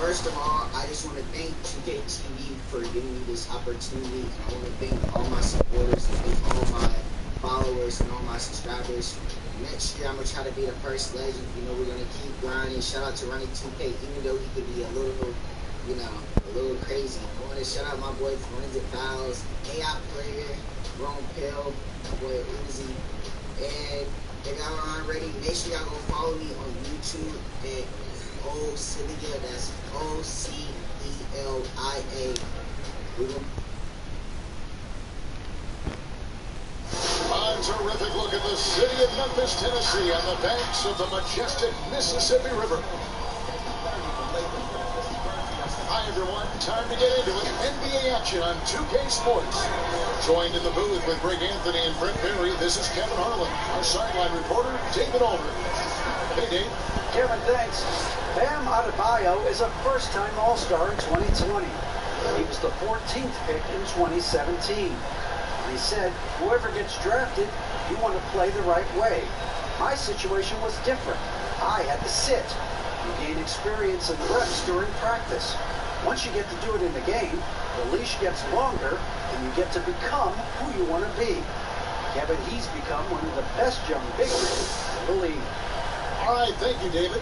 First of all, I just want to thank 2K TV for giving me this opportunity. And I want to thank all my supporters, and thank all my followers and all my subscribers. Next year, I'm going to try to be the first legend. You know, we're going to keep grinding. Shout out to Ronnie 2K, even though he could be a little, you know, a little crazy. I want to shout out my boy Forensic Files, AI Player, Rome Pill, my boy Uzi. And if y'all aren't ready, make sure y'all go follow me on YouTube at Ocelia. That's Ocelia. A terrific look at the city of Memphis, Tennessee, on the banks of the majestic Mississippi River. Hi, everyone. Time to get into it. NBA action on 2K Sports. Joined in the booth with Greg Anthony and Brent Berry, this is Kevin Harlan. Our sideline reporter, David Aldridge. Hey, Dave. Kevin, thanks. Bam Adebayo is a first-time All-Star in 2020. He was the 14th pick in 2017. He said, whoever gets drafted, you want to play the right way. My situation was different. I had to sit. You gain experience and reps during practice. Once you get to do it in the game, the leash gets longer and you get to become who you want to be. Kevin, he's become one of the best young big men in the league. All right, thank you, David.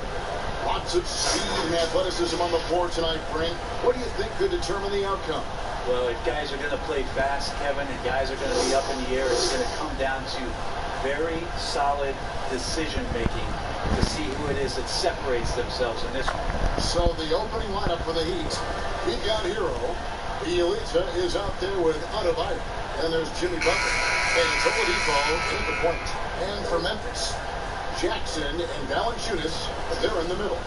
Lots of speed and athleticism on the floor tonight, Brent. What do you think could determine the outcome? Well, if guys are going to play fast, Kevin, and guys are going to be up in the air, it's going to come down to very solid decision-making to see who it is that separates themselves in this one. So the opening lineup for the Heat, we've got Hero. Elita is out there with Adebayo. And there's Jimmy Butler. And Oladipo at the point. And for Memphis, Jackson and Valanciunas, they're in the middle.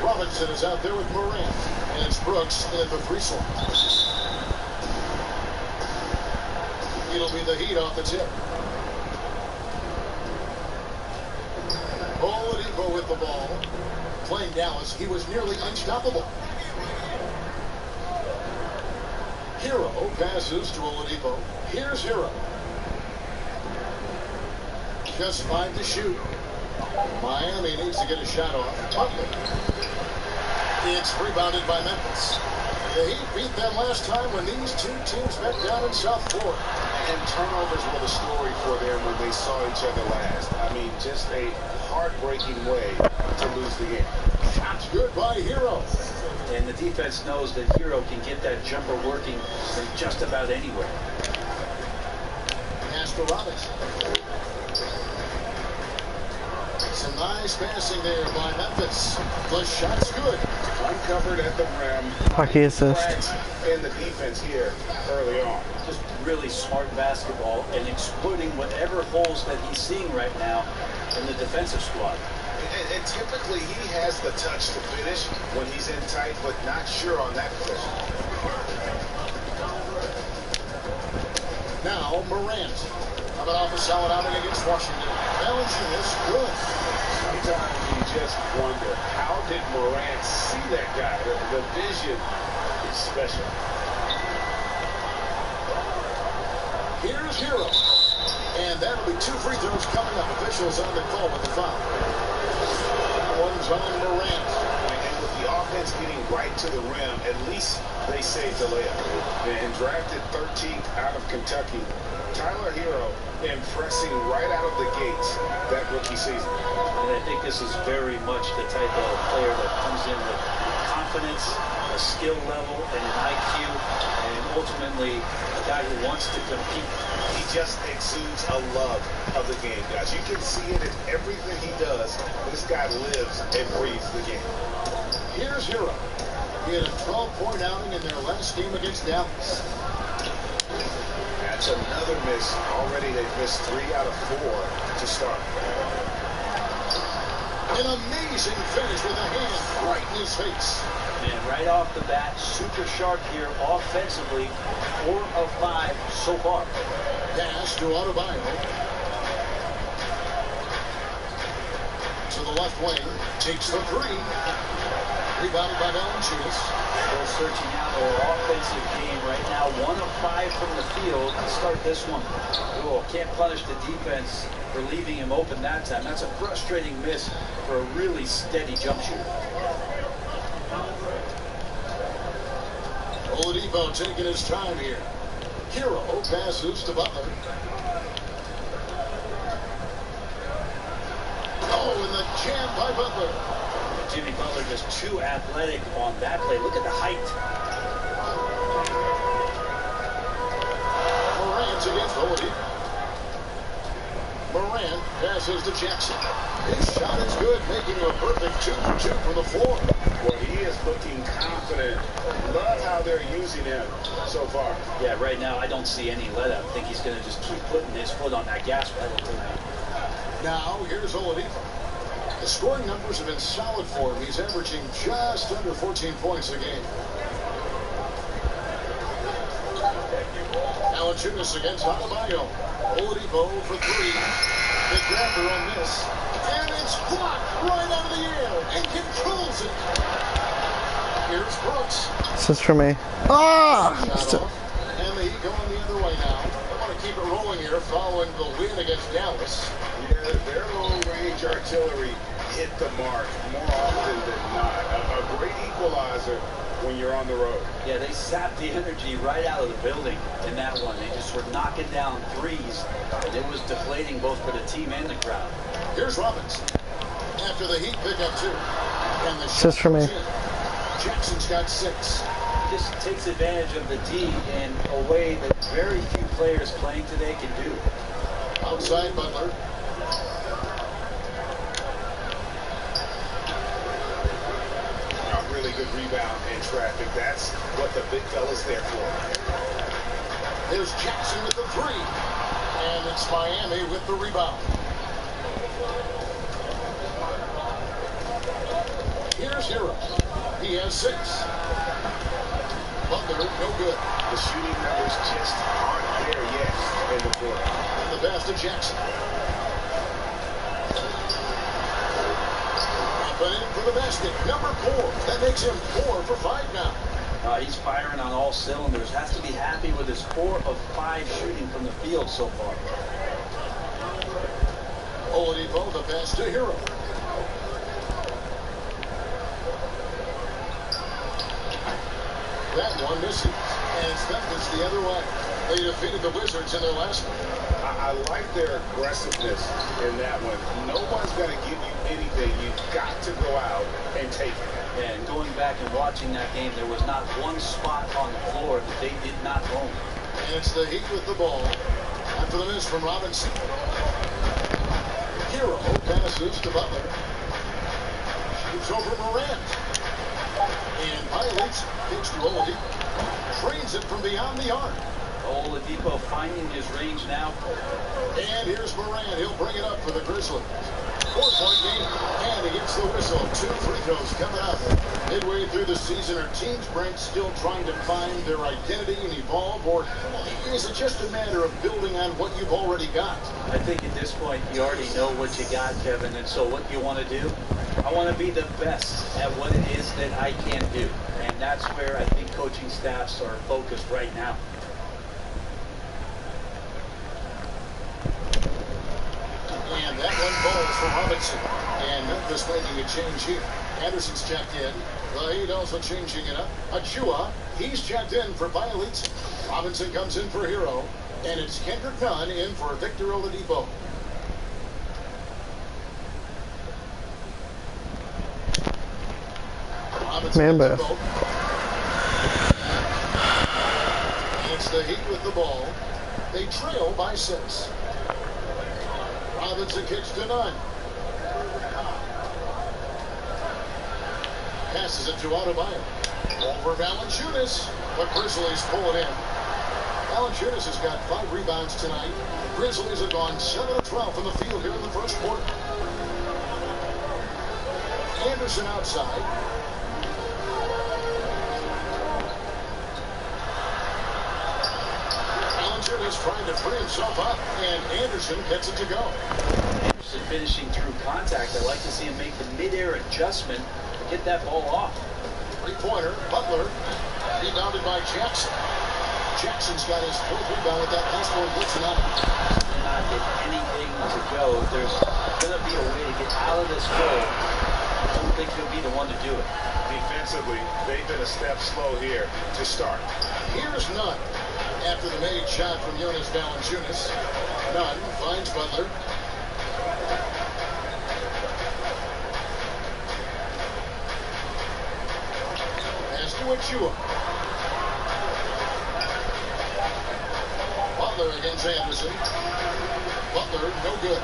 Robinson is out there with Morant. And it's Brooks at the free throw. It'll be the Heat off the tip. Oladipo with the ball. Playing Dallas, he was nearly unstoppable. Hero passes to Oladipo. Here's Hero. Just 5 to shoot. Miami needs to get a shot off. Butler. It's rebounded by Memphis. The Heat beat them last time when these two teams met down in South Florida. And turnovers were the story for them when they saw each other last. I mean, just a heartbreaking way to lose the game. Shots good by Hero. And the defense knows that Hero can get that jumper working from just about anywhere. Pass to Robinson. Some nice passing there by Memphis. The shot's good. Uncovered at the rim. Hockey assist. In the defense here early on. Just really smart basketball and exploiting whatever holes that he's seeing right now in the defensive squad. And typically he has the touch to finish when he's in tight, but not sure on that possession. Now Morant. Coming off a solid outing against Washington. Valanciunas good. Sometimes you just wonder, how did Morant see that guy? The vision is special. Here's Hero. And that'll be 2 free throws coming up. Officials on the call with the foul. That one's on Morant. And with the offense getting right to the rim, at least they saved the layup. And drafted 13th out of Kentucky, Tyler Hero impressing right out of the gates that rookie season. And I think this is very much the type of player that comes in with confidence, a skill level, and an IQ, and ultimately a guy who wants to compete. He just exudes a love of the game, guys. You can see it in everything he does. This guy lives and breathes the game. Here's Hero. He had a 12-point outing in their last game against Dallas. That's another miss. Already they've missed 3 out of 4 to start. An amazing finish with a hand right in his face. And right off the bat, super sharp here offensively. 4 of 5 so far. Pass to Adebayo. To the left wing. Takes the 3. Rebounded by Valanciunas. They're searching out their offensive game right now. 1 of 5 from the field to start this one. Oh, can't punish the defense for leaving him open that time. That's a frustrating miss for a really steady jump shooter. Oladipo taking his time here. Hero passes to Butler. Oh, and the jam by Butler. Jimmy Butler just too athletic on that play. Look at the height. Morant's against Oladipo. Morant passes to Jackson. His shot is good, making a perfect 2 for 2 from the floor. Well, he is looking confident. Love how they're using him so far. Yeah, right now I don't see any let up. I think he's going to just keep putting his foot on that gas pedal tonight. Now, here's Oladipo. The scoring numbers have been solid for him. He's averaging just under 14 points a game. Valanciunas against Adebayo. Oladipo for 3. The grabber on this. And it's blocked right out of the air. And controls it. Here's Brooks. This is for me. Ah! Shot off. And the Heat going the other way now. I want to keep it rolling here following the win against Dallas. Yeah, their long-range artillery hit the mark more often than not. A great equalizer when you're on the road. Yeah, they sapped the energy right out of the building in that one. They just were knocking down threes, and it was deflating both for the team and the crowd. Here's Robinson. After the Heat pick up 2. And the Just for me. Jackson's got 6. He just takes advantage of the D in a way that very few players playing today can do. Outside Butler. A really good rebound in traffic. That's what the big fella's there for. There's Jackson with the 3. And it's Miami with the rebound. Here's Hero. He has 6. Butler, no good. The shooting numbers just aren't there yet in the quarter. And the pass to Jackson. But in for the basket. Number 4. That makes him 4 for 5 now. He's firing on all cylinders. Has to be happy with his 4 of 5 shooting from the field so far. Oladipo, the pass to Hero. That one misses. And it's Memphis the other way. They defeated the Wizards in their last one. I like their aggressiveness in that one. No one's going to give you anything. You've got to go out and take it. And going back and watching that game, there was not one spot on the floor that they did not own. And it's the Heat with the ball. After the miss from Robinson. Hero passes to Butler. Shoots over Morant. And violates. Pitch to Oladipo. Trains it from beyond the arc. Oladipo finding his range now. And here's Morant. He'll bring it up for the Grizzlies. 4-point game. And he gets the whistle. 2 free throws coming up. Midway through the season, are teams, Brent, still trying to find their identity and evolve? Or is it just a matter of building on what you've already got? I think at this point, you already know what you got, Kevin. And so what you want to do? I want to be the best at what it is that I can do. And that's where I think coaching staffs are focused right now. And that one falls for Robinson. And Memphis making a change here. Anderson's checked in. The Heat also changing it up. Achua, he's checked in for Bielitsa. Robinson comes in for Hero. And it's Kendrick Nunn in for Victor Oladipo. Man, Beth. And it's the Heat with the ball. They trail by 6. Robinson kicks to Nunn. Passes it to Adebayo. Over Valanciunas. The Grizzlies pull it in. Valanciunas has got 5 rebounds tonight. The Grizzlies have gone 7 of 12 from the field here in the first quarter. Anderson outside. Valanciunas trying to free himself up, and Anderson gets it to go. Anderson finishing through contact. I'd like to see him make the mid-air adjustment to get that ball off. 3-pointer, Butler, rebounded by Jackson. Jackson's got his 4th rebound with that last one blitzing on him. Not get anything to go. There's going to be a way to get out of this hole I don't think he'll be the one to do it. Defensively, they've been a step slow here to start. Here's Nunn. After the made shot from Jonas Valanciunas, Nunn finds Butler. Pass to Achua. Butler against Anderson. Butler, no good.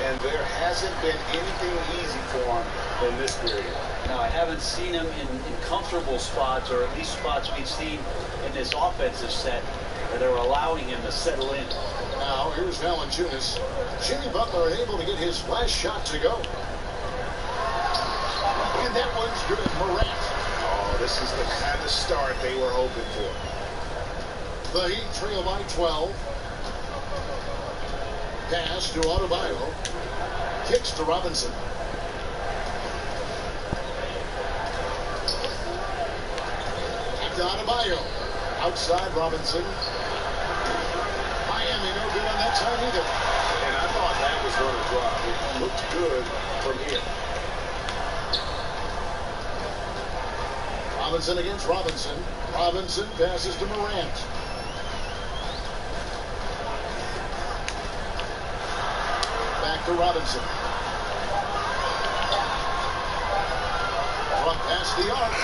And there hasn't been anything easy for him in this period. Now, I haven't seen him in comfortable spots, or at least spots we've seen in this offensive set that are allowing him to settle in. Now, here's Valanciunas. Jimmy Butler able to get his last shot to go. And that one's good. Morant. Oh, this is the kind of start they were hoping for. The Heat trail by 12. Pass to Adebayo. Kicks to Robinson. Back to Adebayo. Outside Robinson. Miami no good on that time either. And I thought that was going to drop. It looked good from here. Robinson against Robinson. Robinson passes to Morant. Back to Robinson. Front past the arc.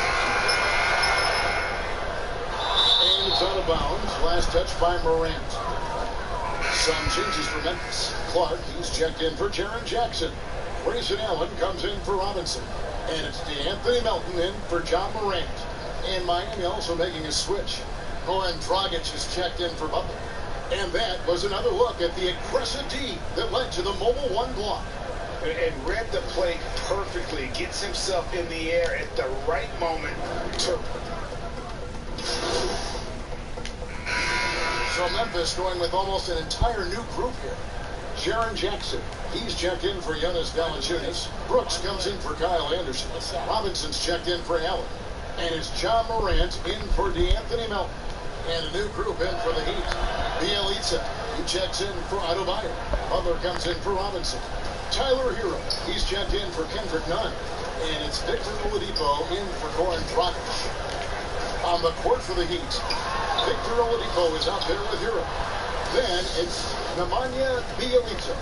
And it's out of bounds. Last touch by Morant. Some changes for Memphis. Clark, he's checked in for Jaren Jackson. Grayson Allen comes in for Robinson. And it's DeAnthony Melton in for John Morant. And Miami also making a switch. Goran Dragic is checked in for Butler. And that was another look at the aggressive D that led to the mobile one block. And read the play perfectly. Gets himself in the air at the right moment to... So Memphis going with almost an entire new group here. Jaren Jackson, he's checked in for Jonas Valanciunas. Brooks comes in for Kyle Anderson. Robinson's checked in for Allen. And it's John Morant in for DeAnthony Melton. And a new group in for the Heat. Bielitsa, he checks in for Adebayo. Butler comes in for Robinson. Tyler Hero, he's checked in for Kendrick Nunn. And it's Victor Oladipo in for Goran Dragic. On the court for the Heat, Victor Oladipo is out there with Hero. Then it's Nemanja Bielitsa.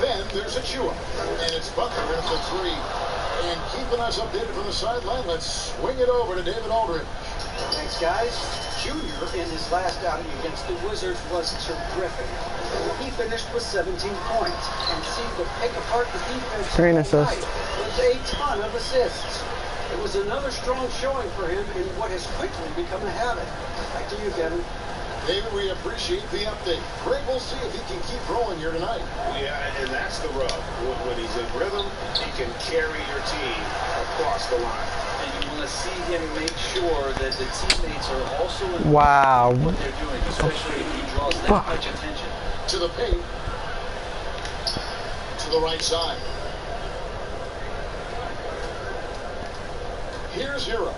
Then there's Achua. And it's Butler in for three. And keeping us updated from the sideline, let's swing it over to David Aldridge. Thanks, guys. Junior, in his last outing against the Wizards, was terrific. He finished with 17 points and seemed to pick apart the defense Green all assist. night with a ton of assists. It was another strong showing for him in what has quickly become a habit. Back to you, Kevin. David, we appreciate the update. Greg, we'll see if he can keep rolling here tonight. Yeah, and that's the rub. When he's in rhythm, he can carry your team across the line. And you want to see him make sure that the teammates are also in Wow. what they're doing, especially if he draws that much attention. To the paint. To the right side. Here's Hero.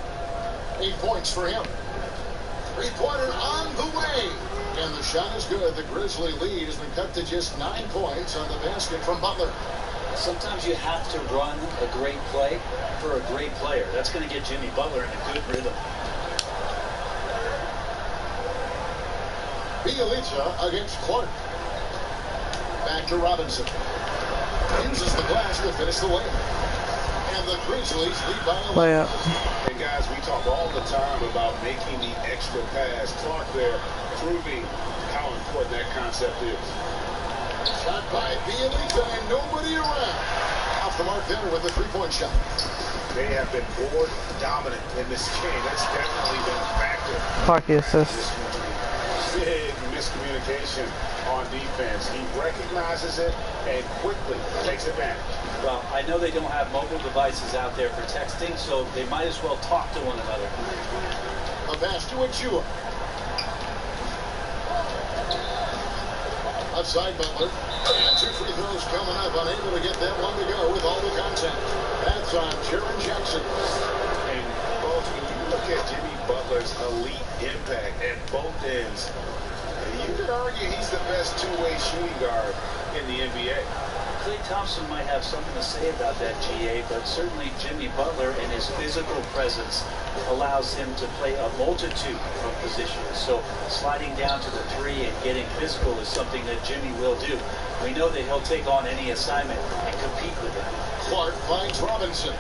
8 points for him. Three-pointer on the way. And the shot is good. The Grizzly lead has been cut to just 9 points on the basket from Butler. Sometimes you have to run a great play for a great player. That's going to get Jimmy Butler in a good rhythm. Bielitsa against Clark. Back to Robinson. Uses the glass to finish the layup. And the Grizzlies lead by 11. Layup. And guys, we talk all the time about making the extra pass. Clark there proving how important that concept is. Shot by Bielitsa and nobody around. Off the mark there with the three-point shot. They have been board dominant in this game. That's definitely been a factor. Hockey assist. Big miscommunication on defense. He recognizes it and quickly takes advantage. Well, I know they don't have mobile devices out there for texting, so they might as well talk to one another. A pass to Achua. Outside Butler. And 2 free throws coming up. Unable to get that one to go with all the contact. That's on Jaren Jackson. And folks, when you look at Jimmy Butler's elite impact at both ends, you could argue he's the best two-way shooting guard in the NBA. Klay Thompson might have something to say about that, GA, but certainly Jimmy Butler and his physical presence allows him to play a multitude of positions. So sliding down to the 3 and getting physical is something that Jimmy will do. We know that he'll take on any assignment and compete with it. Clark finds Robinson.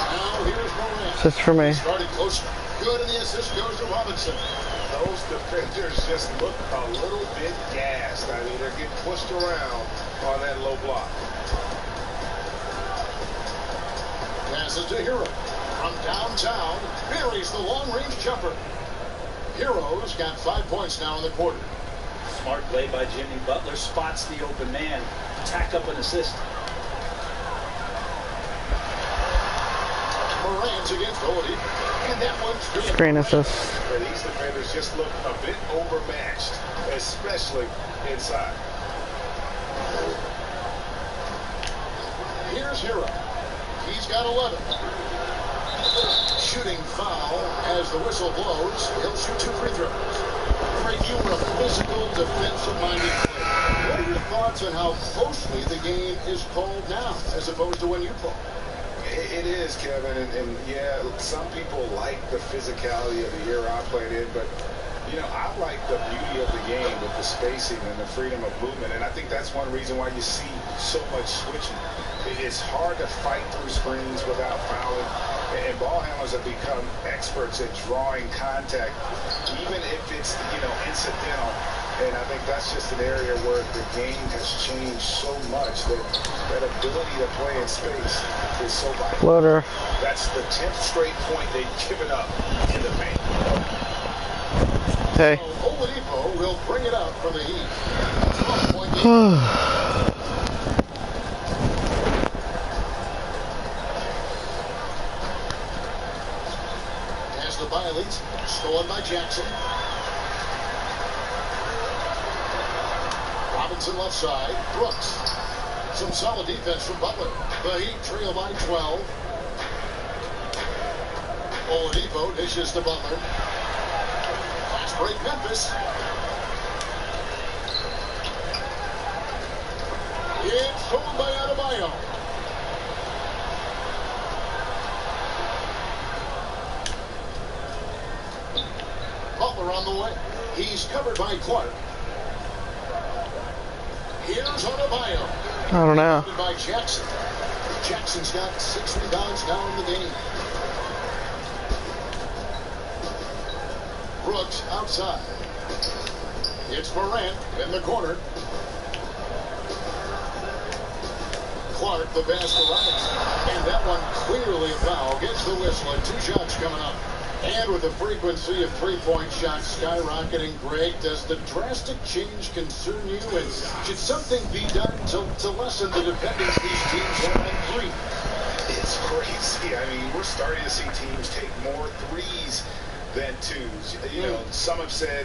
Now here's Morant. Assist for me. Started close. Good, and the assist goes to Robinson. Those defenders just look a little bit gassed. I mean, they're getting pushed around on that low block. Passes to Hero. From downtown, buries the long-range jumper. Hero's got 5 points now in the quarter. Smart play by Jimmy Butler. Spots the open man. Tack up an assist. Morant against Oladipo. And that one's good. Screen assist. And these defenders just look a bit overmatched, especially inside. Here's Hero. He's got 11. Shooting foul as the whistle blows. He'll shoot 2 free throws. Frank, you were a physical, defensive-minded player. What are your thoughts on how closely the game is called now, as opposed to when you played? It is, Kevin, and yeah, some people like the physicality of the era I played in, but you know, I like the beauty of the game with the spacing and the freedom of movement, and I think that's one reason why you see so much switching. It's hard to fight through screens without fouling, and ball handlers have become experts at drawing contact, even if it's, you know, incidental. And I think that's just an area where the game has changed so much that that ability to play in space is so vital. Floater. That's the 10th straight point they've given up in the paint. Hey. So Oladipo will bring it up for the Heat. 12-point game. As the violates, stolen by Jackson. Robinson left side. Brooks. Some solid defense from Butler. The Heat trail by 12. Oladipo dishes to Butler. Fast break Memphis. It's stolen by Adebayo. Butler on the way. He's covered by Clark. Here's Adebayo. I don't know. By Jackson. Jackson's got 6 rebounds now in the game. Brooks outside. It's Morant in the corner. Clark the pass to Robinson. And that one clearly a foul. Gets the whistle and 2 shots coming up. And with the frequency of 3-point shots skyrocketing, Greg, does the drastic change concern you? And should something be done to lessen the dependence these teams have on 3? It's crazy. I mean, we're starting to see teams take more threes than 2s. You know, some have said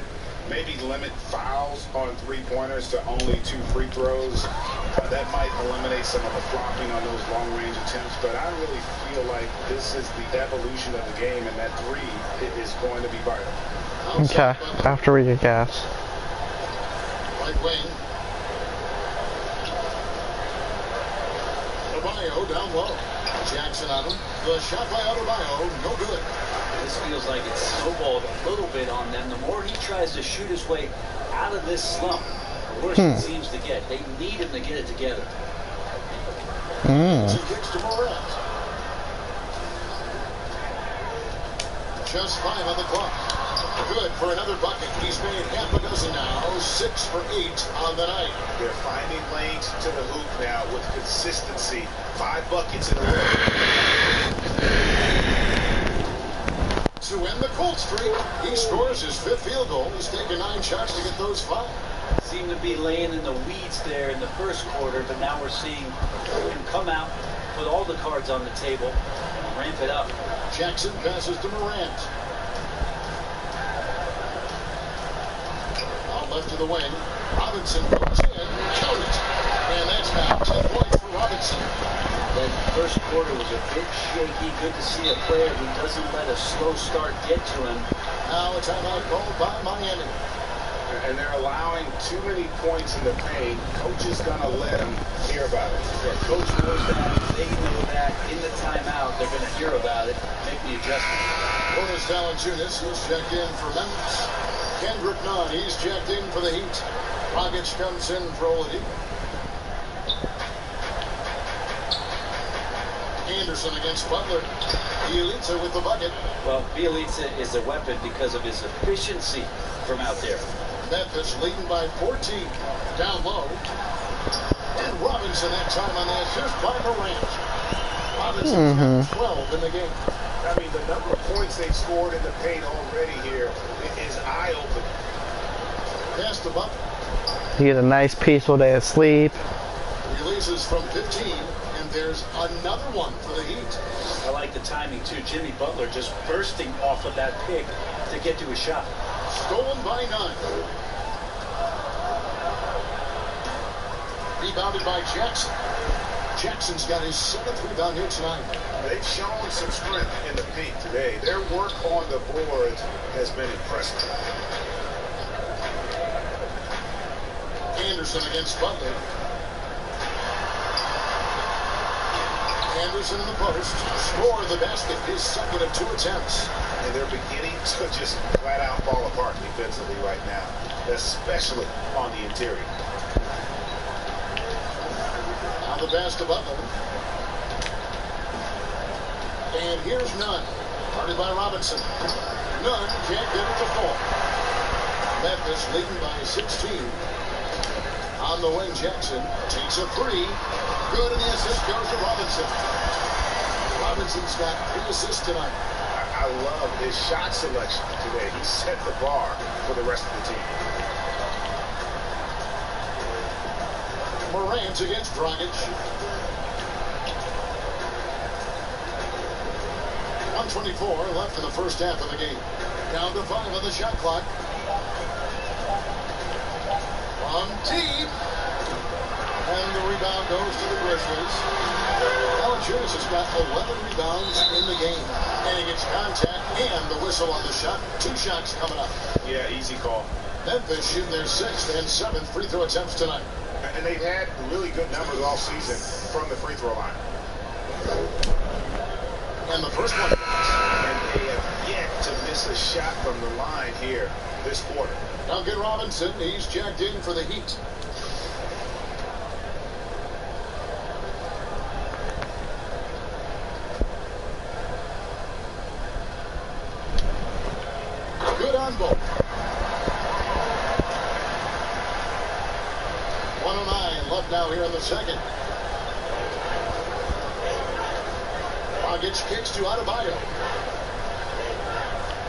maybe limit fouls on 3-pointers to only 2 free throws. That might eliminate some of the flopping on those long-range attempts, but I really feel like this is the evolution of the game, and that 3 is going to be vital. Okay, after we get gas. Right wing. Adebayo down low. Jackson on him. The shot by Adebayo, no good. This feels like it's snowballed a little bit on them. The more he tries to shoot his way out of this slump, the worse it seems to get. They need him to get it together. He kicks to Morant. Just 5 on the clock. Good for another bucket. He's made half a dozen now. 6 for 8 on the night. They're finding lanes to the hoop now with consistency. 5 buckets in a row. To end the cold streak, he scores his 5th field goal. He's taken 9 shots to get those 5. Seemed to be laying in the weeds there in the first quarter, but now we're seeing him come out, put all the cards on the table, and ramp it up. Jackson passes to Morant. Out left to the wing. Robinson goes in. Count it. And that's back. 10 points for Robinson. That first quarter was a bit shaky. Good to see a player who doesn't let a slow start get to him. Now a timeout called by Miami. And they're allowing too many points in the paint. Coach is going to let them hear about it. Yeah, coach knows that. They know that. In the timeout, they're going to hear about it, make the adjustment. Jonas Valanciunas, he's checked in for Memphis. Kendrick Nunn, he's checked in for the Heat. Dragic comes in for Oladipo. Anderson against Butler. Bielitsa with the bucket. Well, Bielitsa is a weapon because of his efficiency from out there. Memphis leading by 14. Down low. And Robinson that time on the assist by Morant. Robinson's got 12 in the game. I mean, the number of points they've scored in the paint already here is eye-opening. Pass the Butler. You get a nice peaceful day of sleep. Releases from 15, and there's another one for the Heat. I like the timing, too. Jimmy Butler just bursting off of that pick to get to a shot. Stolen by Nunn. Rebounded by Jackson. Jackson's got his 7th rebound here tonight. They've shown some strength in the paint today. Their work on the board has been impressive. Anderson against Butler. Anderson in the post. Score the basket. His second of 2 attempts. And they're beginning to just flat out fall apart defensively right now, especially on the interior. On the pass to Butler. And here's Nunn. Guarded by Robinson. Nunn can't get it to fall. Memphis leading by 16. On the wing, Jackson takes a 3. Good, and the assist goes to Robinson. Robinson's got 3 assists tonight. I love his shot selection today. He set the bar for the rest of the team. Morant against Dragic. 1:24 left in the first half of the game. Down to 5 on the shot clock. From deep. And the rebound goes to the Grizzlies. Valanciunas has got 11 rebounds in the game. And he gets contact and the whistle on the shot. 2 shots coming up. Yeah, easy call. Memphis shooting their 6th and 7th free throw attempts tonight. And they've had really good numbers all season from the free throw line. And the first one. And they have yet to miss a shot from the line here this quarter. Duncan Robinson, he's jacked in for the Heat. Good on both. 1:09 left now here in the second. Dragic kicks to Adebayo.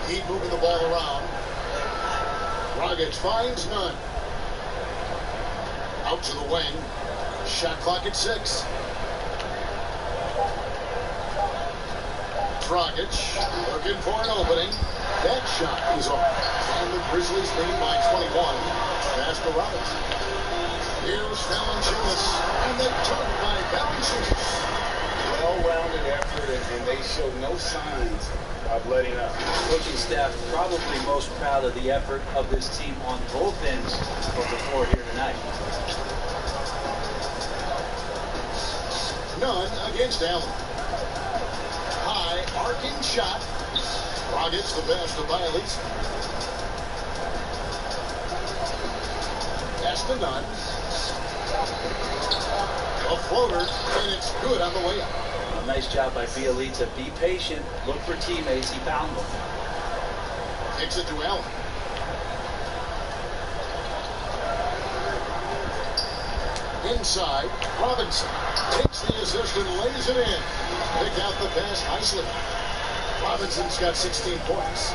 Heat moving the ball around. Dragic finds Nunn. Out to the wing. Shot clock at 6. Dragic looking for an opening. That shot is off. And the Grizzlies lead by 21. Pass to Robinson. Here's Valanciunas. And the dunk by Valanciunas. Well-rounded effort, and they show no signs of letting up. Coaching staff probably most proud of the effort of this team on both ends of the floor here tonight. Nunn against Allen. High arcing shot. Dragic the pass to Bielitsa. Pass to Nunn. A floater, and it's good on the way up. A nice job by Bielitsa. Be patient. Look for teammates. He found them. Takes it to Allen. Inside, Robinson takes the assist and lays it in. Pick out the pass nicely. Robinson's got 16 points.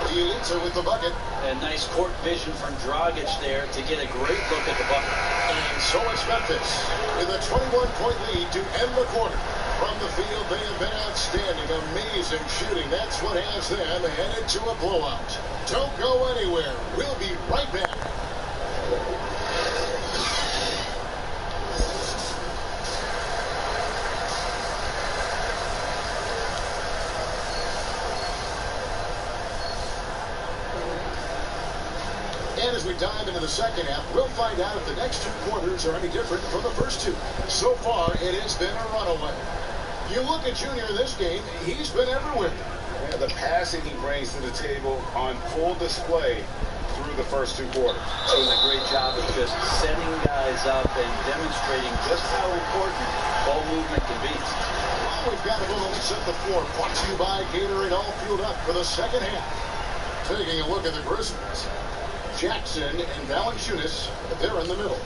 Bielitsa with the bucket. And nice court vision from Dragic there to get a great look at the bucket. And so it's Memphis with a 21-point lead to end the quarter. From the field, they have been outstanding. Amazing shooting. That's what has them headed to a blowout. Don't go anywhere. We'll be right back. as we dive into the second half, we'll find out if the next two quarters are any different from the first two. So far, it has been a runaway. You look at Junior in this game, he's been everywhere. Yeah, the passing he brings to the table on full display through the first two quarters. Doing a great job of just setting guys up and demonstrating just how important ball movement can be. Well, we've got a little mix at the floor. Brought to you by Gatorade, all fueled up for the second half. Taking a look at the Grizzlies. Jackson and Valanciunas, they're in the middle.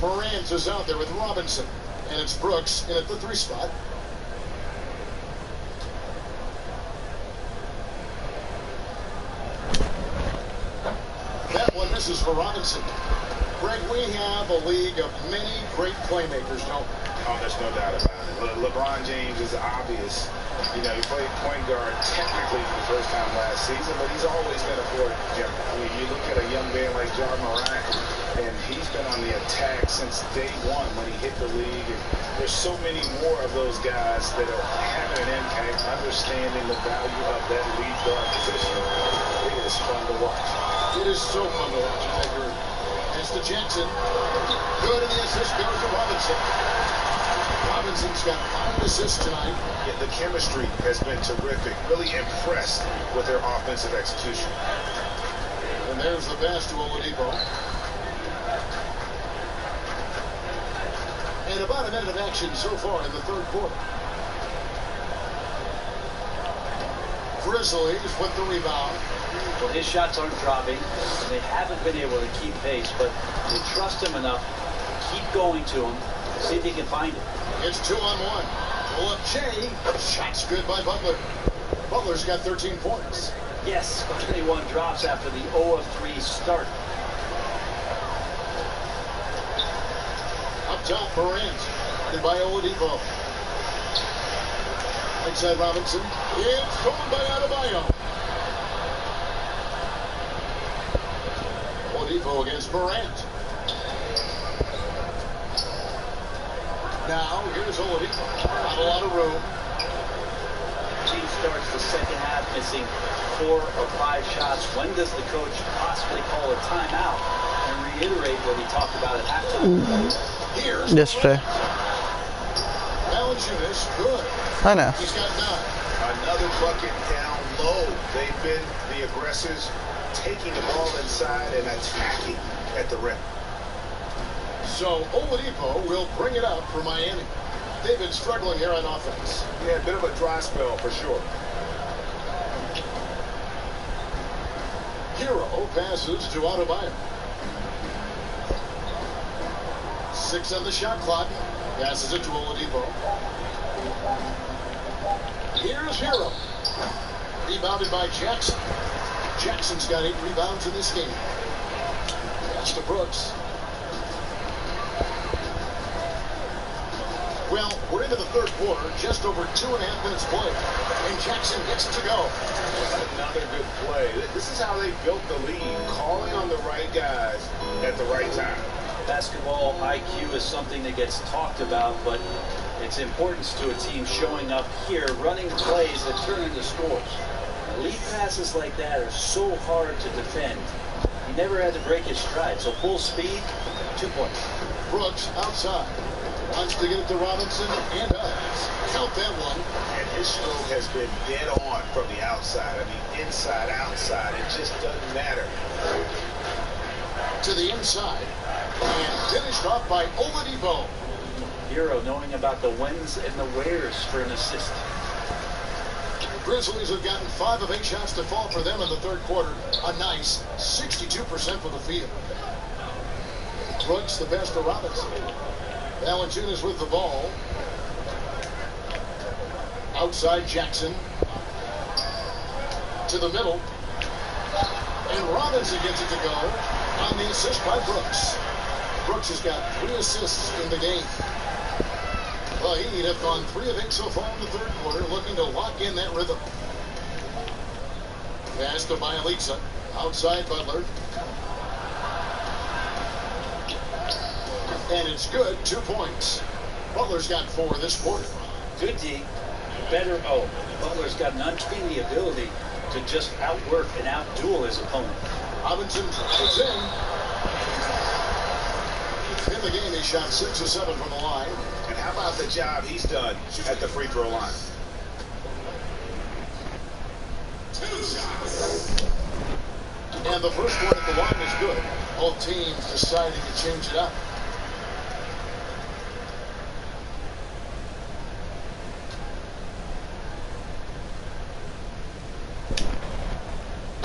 Morant is out there with Robinson. And it's Brooks in at the 3 spot. That one misses for Robinson. Greg, we have a league of many great playmakers, don't we? Oh, there's no doubt about it. LeBron James is obvious. You know, he played point guard technically for the first time last season, but he's always been a forward jumper. I mean, you look at a young man like John Morant, and he's been on the attack since day one when he hit the league. And there's so many more of those guys that are having an impact, understanding the value of that lead guard position. It is fun to watch. It is so fun to watch. I agree. It's to Jackson. Good, and the assist goes to Robinson. Robinson's got 5 assists tonight. Yeah, the chemistry has been terrific. Really impressed with their offensive execution. And there's the pass to Oladipo. And about a minute of action so far in the third quarter. Grizzlies with the rebound. Well, his shots aren't dropping. They haven't been able to keep pace, but they trust him enough. Keep going to him. See if he can find it. It's 2-on-1. Pull up Jay. Shot's good by Butler. Butler's got 13 points. Yes, 21 drops after the 0-3 start. Up top, Morant. And by Oladipo. Inside Robinson. It's stolen by Adebayo. Oladipo against Morant. Now, here's Oladipo. Not a lot of room. Team starts the second half missing 4 or 5 shots. When does the coach possibly call a timeout and reiterate what he talked about at halftime? Here's Yesterday. Valanciunas, good. I know. He's got 9. Another bucket down low. They've been the aggressors, taking the ball inside and attacking at the rim. So Oladipo will bring it up for Miami. They've been struggling here on offense. Yeah, a bit of a dry spell for sure. Hero passes to Adebayo. 6 on the shot clock. Passes it to Oladipo. Here's Hero. Rebounded by Jackson. Jackson's got 8 rebounds in this game. Pass to Brooks. Well, we're into the third quarter, just over 2.5 minutes played, and Jackson gets it to go. Another good play. This is how they built the lead, calling on the right guys at the right time. Basketball IQ is something that gets talked about, but its importance to a team showing up here, running plays that turn into scores. Lead passes like that are so hard to defend. He never had to break his stride, so full speed, 2 points. Brooks outside. Wants to get it to Robinson and does. Count that one. And his stroke has been dead on from the outside. I mean, inside, outside, it just doesn't matter. To the inside. And finished off by Oladipo. Hero knowing about the whens and the wheres for an assist. Grizzlies have gotten 5 of 8 shots to fall for them in the third quarter. A nice 62% from the field. Brooks the best to Robinson. Valanciunas with the ball. Outside Jackson. To the middle. And Robinson gets it to go on the assist by Brooks. Brooks has got 3 assists in the game. Well, he'd have gone 3 of 8 so far in the third quarter, looking to lock in that rhythm. Pass to Bielitsa. Outside Butler. And it's good, 2 points. Butler's got 4 this quarter. Good D, better O. Butler's got an uncanny ability to just outwork and outduel his opponent. Robinson puts in. In the game, he shot 6 of 7 from the line. And how about the job he's done at the free throw line? And the first one at the line is good. Both teams deciding to change it up.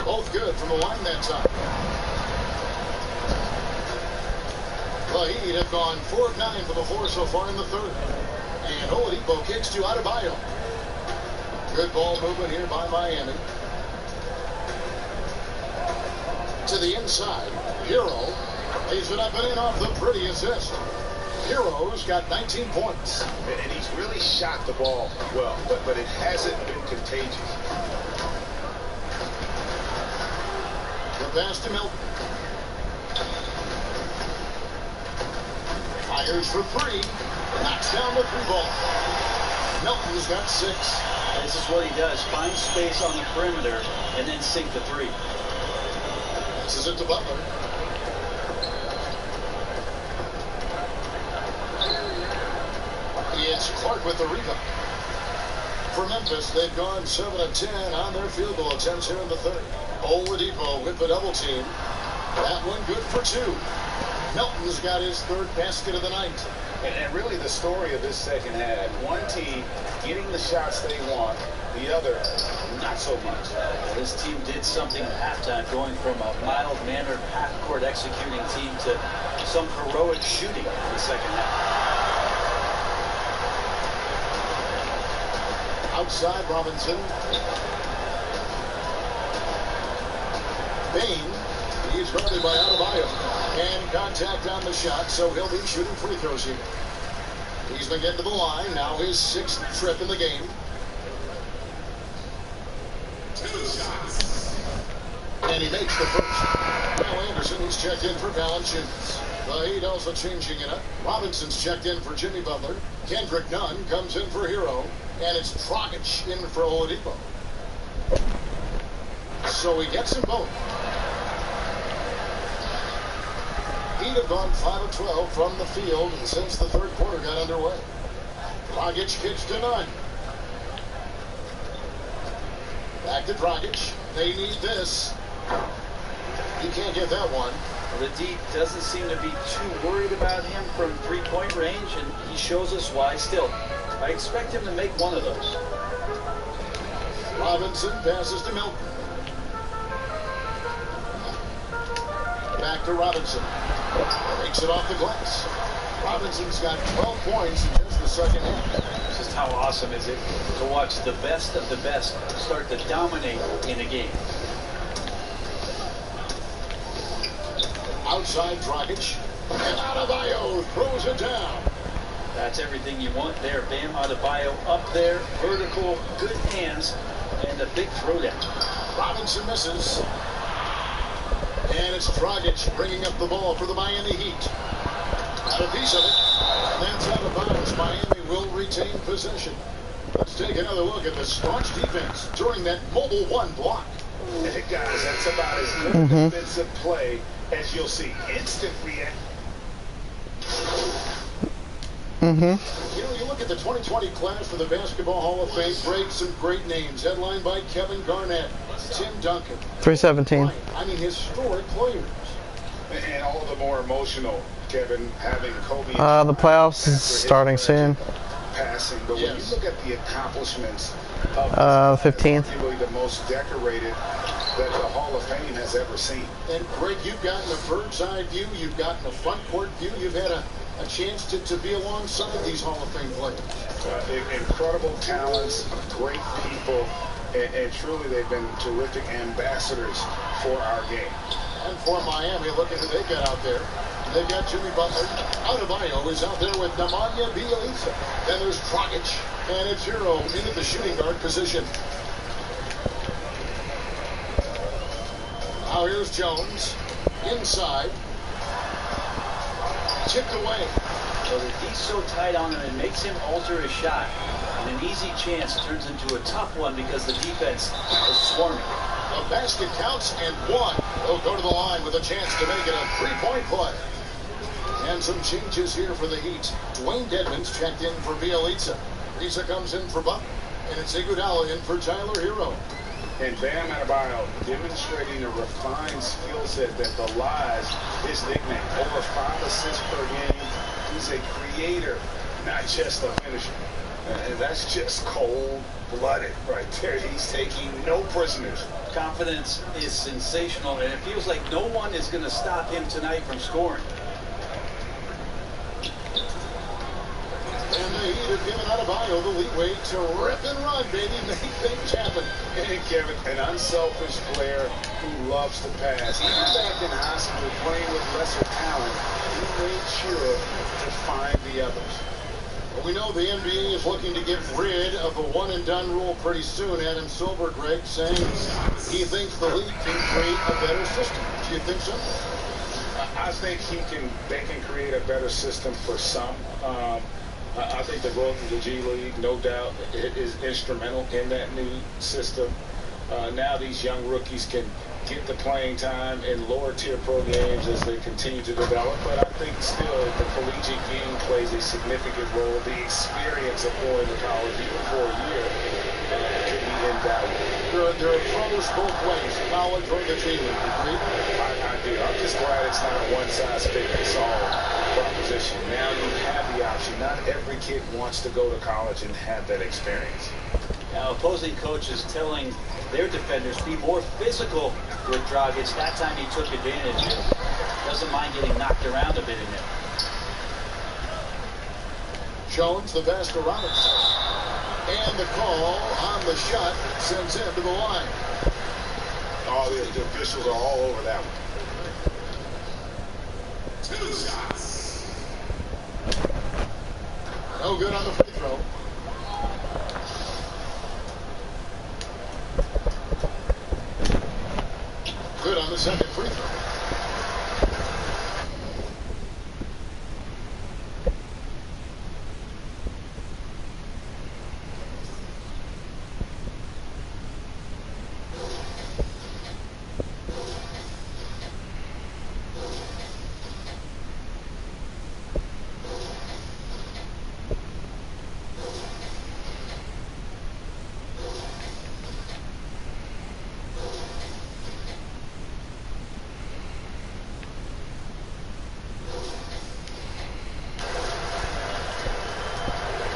Both good from the line that time. The Heat have gone 4 of 9 for the floor so far in the third. And Oladipo kicks to Adebayo. Good ball movement here by Miami. To the inside. Hero lays it up and in off the pretty assist. Hero's got 19 points. And he's really shot the ball well, but it hasn't been contagious. The pass to Milton. Fires for 3. Knocks down the 3 ball. Milton's got 6. This is what he does. Find space on the perimeter and then sink the 3. This is it to Butler. It's Clark with the rebound. For Memphis, they've gone 7 of 10 on their field goal attempts here in the third. Oladipo with the double team. That one good for 2. Milton's got his 3rd basket of the night. And really the story of this second half, one team getting the shots they want, the other not so much. This team did something at halftime, going from a mild-mannered half-court executing team to some heroic shooting in the second half. Outside Robinson. Bain. He's guarded by Adebayo. And contact on the shot, so he'll be shooting free throws here. He's been getting to the line. Now his 6th trip in the game. 2 shots. And he makes the first. Now Anderson, he's checked in for Valanciunas. The Heat also changing it up. Robinson's checked in for Jimmy Butler. Kendrick Nunn comes in for Hero. And it's Dragic in for Oladipo. So he gets them both. Heat have gone 5 of 12 from the field since the third quarter got underway. Dragic kicks to Nunn. Back to Dragic. They need this. He can't get that one. The D doesn't seem to be too worried about him from 3-point range, and he shows us why still. I expect him to make one of those. Robinson passes to Milton. Back to Robinson. Takes it off the glass. Robinson's got 12 points in just the second half. Just how awesome is it to watch the best of the best start to dominate in a game. Outside Dragic. And Adebayo throws it down. That's everything you want there. Bam Adebayo up there, vertical, good hands, and a big throwdown. Robinson misses. And it's Dragic bringing up the ball for the Miami Heat. Got a piece of it. And that's out of bounds. Miami will retain possession. Let's take another look at the staunch defense during that mobile 1 block. Hey guys, that's about as good a defensive play as you'll see. Instant react. You know, you look at the 2020 class for the Basketball Hall of Fame, some great names, headlined by Kevin Garnett, Tim Duncan. 317. I mean, historic players. And all the more emotional, Kevin, having Kobe. The playoffs is starting soon. Passing, but when you look at the accomplishments of 15th. Probably the most decorated that the Hall of Fame has ever seen. And Greg, you've gotten a bird's eye view, you've gotten a front court view, you've had a chance to be alongside these Hall of Fame players. Incredible talents, great people, and truly they've been terrific ambassadors for our game. And for Miami, look at who they got out there. They've got Jimmy Butler. Adebayo is out there with Nemanja Bjelica. Then there's Dragic, and it's Hero into the shooting guard position. Now here's Jones, inside. Chipped away. So he's so tight on him, it makes him alter his shot. And an easy chance turns into a tough one because the defense is swarming. The basket counts and one. The He'll go to the line with a chance to make it a three-point play. And some changes here for the Heat. Dwayne Dedmon's checked in for Bielitsa. Risa comes in for Buck. And it's Iguodala in for Tyler Hero. And Bam Adebayo demonstrating a refined skill set that belies his nickname. Over 5 assists per game. He's a creator, not just a finisher. And that's just cold-blooded right there. He's taking no prisoners. Confidence is sensational, and it feels like no one is going to stop him tonight from scoring. And the Heat have given Adebayo the leeway to rip and run, baby. Make things happen. And Kevin, an unselfish player who loves to pass. Even back in high school, playing with lesser talent, he made sure to find the others. Well, we know the NBA is looking to get rid of the one-and-done rule pretty soon. Adam Silver, Greg, saying he thinks the league can create a better system. Do you think so? I think they can create a better system for some. I think the growth of the G League, no doubt, is instrumental in that new system. Now these young rookies can get the playing time in lower-tier pro games as they continue to develop. But I think still the collegiate game plays a significant role. The experience of going to college, even for a year, could be invaluable. There are pros both ways, college or the G League. Agree? I do. I'm just glad it's not a one-size-fits-all proposition. Now you have the option. Not every kid wants to go to college and have that experience. Now, opposing coaches telling their defenders be more physical with Dragic. That time he took advantage and doesn't mind getting knocked around a bit in it. Jones, the pass to Robinson. And the call on the shot sends him to the line. Oh, the officials are all over that one. 2 shots. No good on the free throw. Good on the second free throw.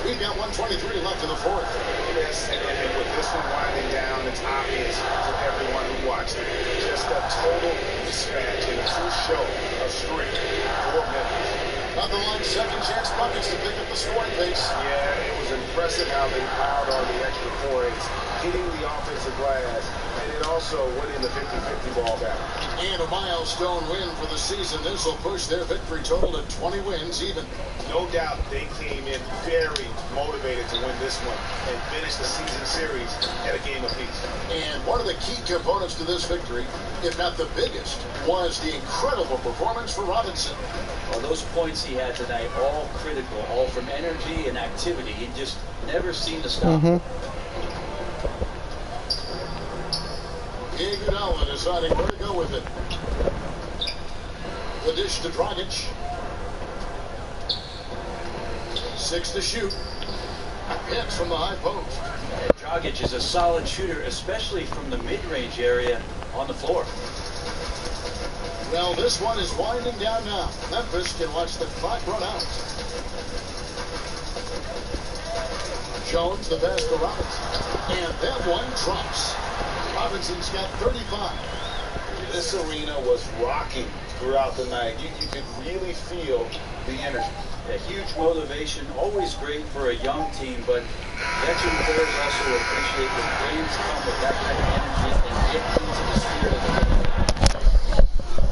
We've got 1:23 left in the fourth. Yes, and with this one winding down, it's obvious to everyone who watched it. Just a total dispatch and a true show of strength for Memphis. Nothing like second chance buckets to pick up the scoring pace. Yeah, it was impressive how they piled on the extra points, hitting the offensive glass, and it also winning the 50-50 ball battle. And a milestone win for the season. This will push their victory total to 20 wins even. No doubt they came in very motivated to win this one and finish the season series at a game apiece. And one of the key components to this victory, if not the biggest, was the incredible performance for Robinson. Well, those points he had tonight, all critical, all from energy and activity. He just never seemed to stop. Iguodala deciding where to go with it. The dish to Dragic. 6 to shoot. Hits from the high post. Dragic is a solid shooter, especially from the mid-range area on the floor. Well, this one is winding down now. Memphis can watch the clock run out. Jones, the pass to Robinson. And that one drops. Robinson's got 35. This arena was rocking throughout the night. You could really feel the energy. A huge motivation, always great for a young team, but veteran players also appreciate when games come with that kind of energy and get into the spirit of the game.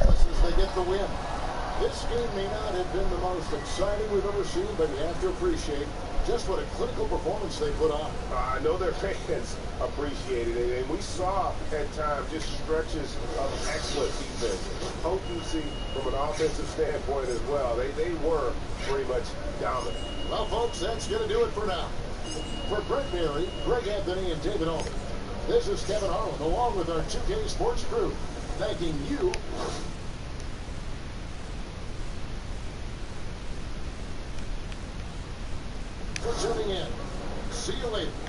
As they get the win. This game may not have been the most exciting we've ever seen, but you have to appreciate just what a clinical performance they put on. I know their fans appreciated it, and we saw at times just stretches of excellent defense. Potency from an offensive standpoint as well. They were pretty much dominant. Well, folks, that's going to do it for now. For Brett Berry, Greg Anthony, and David Allman, this is Kevin Harlan, along with our 2K Sports crew. thanking you for tuning in. See you later.